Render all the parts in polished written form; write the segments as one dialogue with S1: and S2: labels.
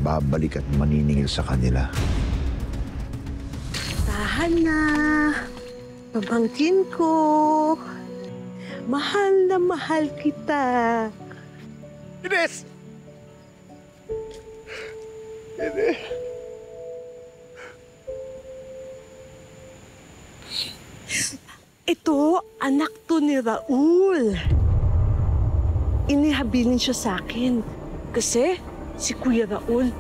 S1: babalik at maniningil sa kanila.
S2: Tahan na, pamangkin ko. Mahal na mahal kita.
S1: Ines! Ines!
S2: Ito, anak to ni Raul. Inihabilin siya sa akin. Kasi si Kuya Raul,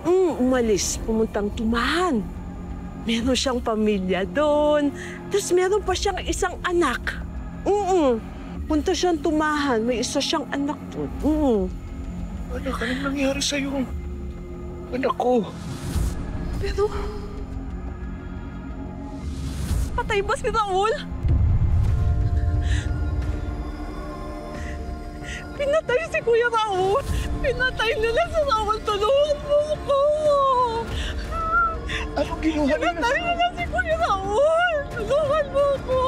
S2: umalis, pumuntang Tumahan. Meron siyang pamilya doon. Tapos meron pa siyang isang anak. Punta siyang Tumahan, may isa siyang anak doon.
S1: Anak, anong nangyari sa'yo? Anak ko.
S2: Pero... patay ba si Raul? Pinatay si Kuya Raul! Pinatay nila si Raul! Tulungan mo ko!
S1: Anong ginawa nila?
S2: Pinatay nila si Kuya Raul! Tulungan mo ko!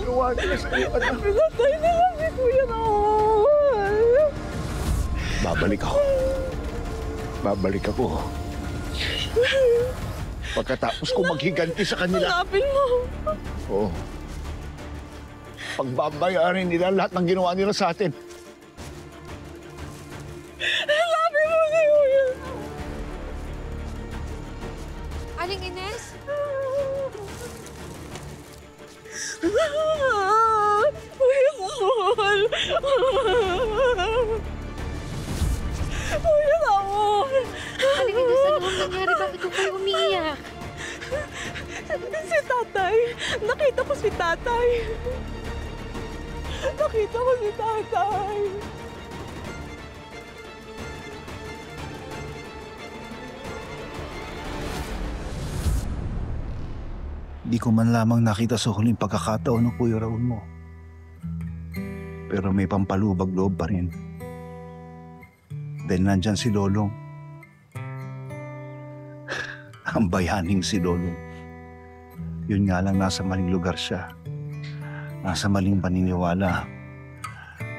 S1: Ginawa nila sa'yo, anak.
S2: Pinatay nila si Kuya Raul!
S1: Babalik ako. Babalik ako. Pagkatapos ko maghiganti sa kanila.
S2: Hanapin mo!
S1: Oo. Pagbabayarin nila lahat ng ginawa nila sa atin.
S2: Hanapin mo si Kuya!
S3: Aling Ines?
S2: Kuya Raul! Kuya Raul!
S3: Aling Ines, ano ang nangyari? Bakit ko kayo umiiyak?
S2: Si tatay! Nakita ko si tatay! Nakita ko si tatay!
S1: Di ko man lamang nakita sa huling pagkakataon ng Kuya Raul mo. Pero may pampalubag loob pa rin. Dahil nandyan si Lolong. Ang bayaning si Lolong. Yun nga lang, nasa maling lugar siya. Nasa maling paniniwala.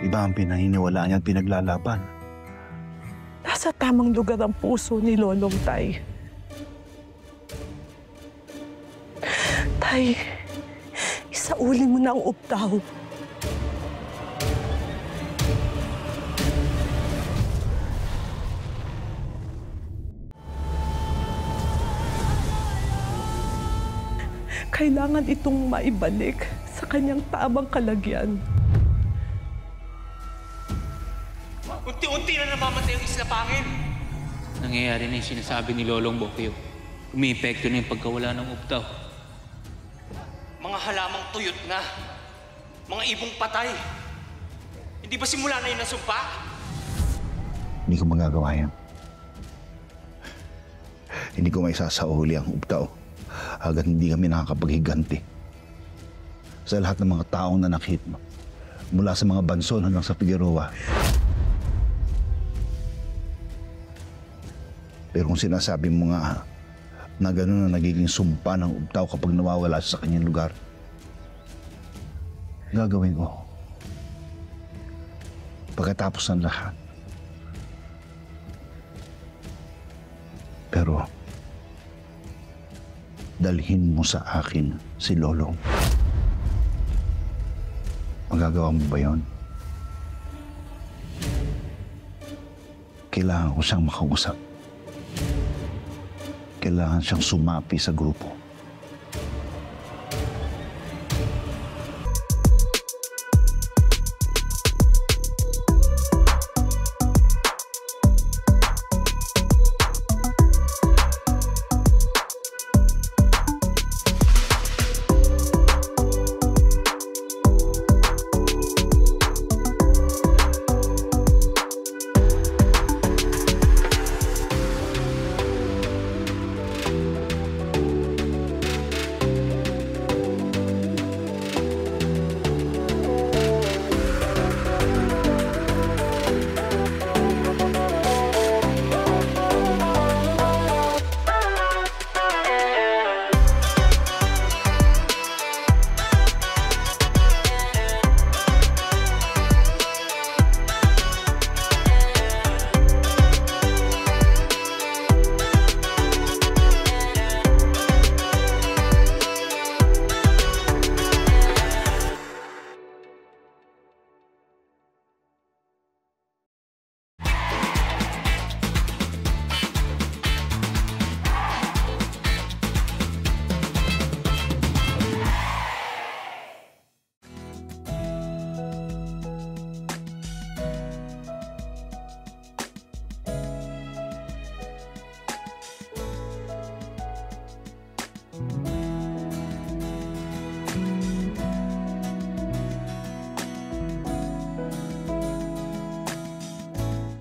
S1: Iba ang pinaniniwalaan niya at pinaglalaban.
S2: Nasa tamang lugar ang puso ni Lolong, Tay. Tay, isauli mo na ang uptaw. Kailangan itong maibalik sa kanyang tamang kalagyan.
S4: Unti-unti na namamatay ang isla pangin.
S5: Nangyayari na yung sinasabi ni Lolong Bokyo. Umiepekto na yung pagkawala ng uptaw.
S4: Mga halamang tuyot na. Mga ibong patay. Hindi ba simula na yun ang sumpa?
S1: Hindi ko magagawa yan. Hindi ko may sasauli ang uptaw hanggat hindi kami nakakapaghiganti. Sa lahat ng mga taong nanakit mo, mula sa mga Banson hanggang sa Figueroa. Pero kung sinasabi mo nga na gano'n na nagiging sumpa ng uptaw kapag nawawala sa kanyang lugar, gagawin ko. Pagkatapos ng lahat. Pero dalhin mo sa akin si Lolong. Magagawa mo ba yun? Kailangan ko siyang makausap. Kailangan siyang sumapi sa grupo.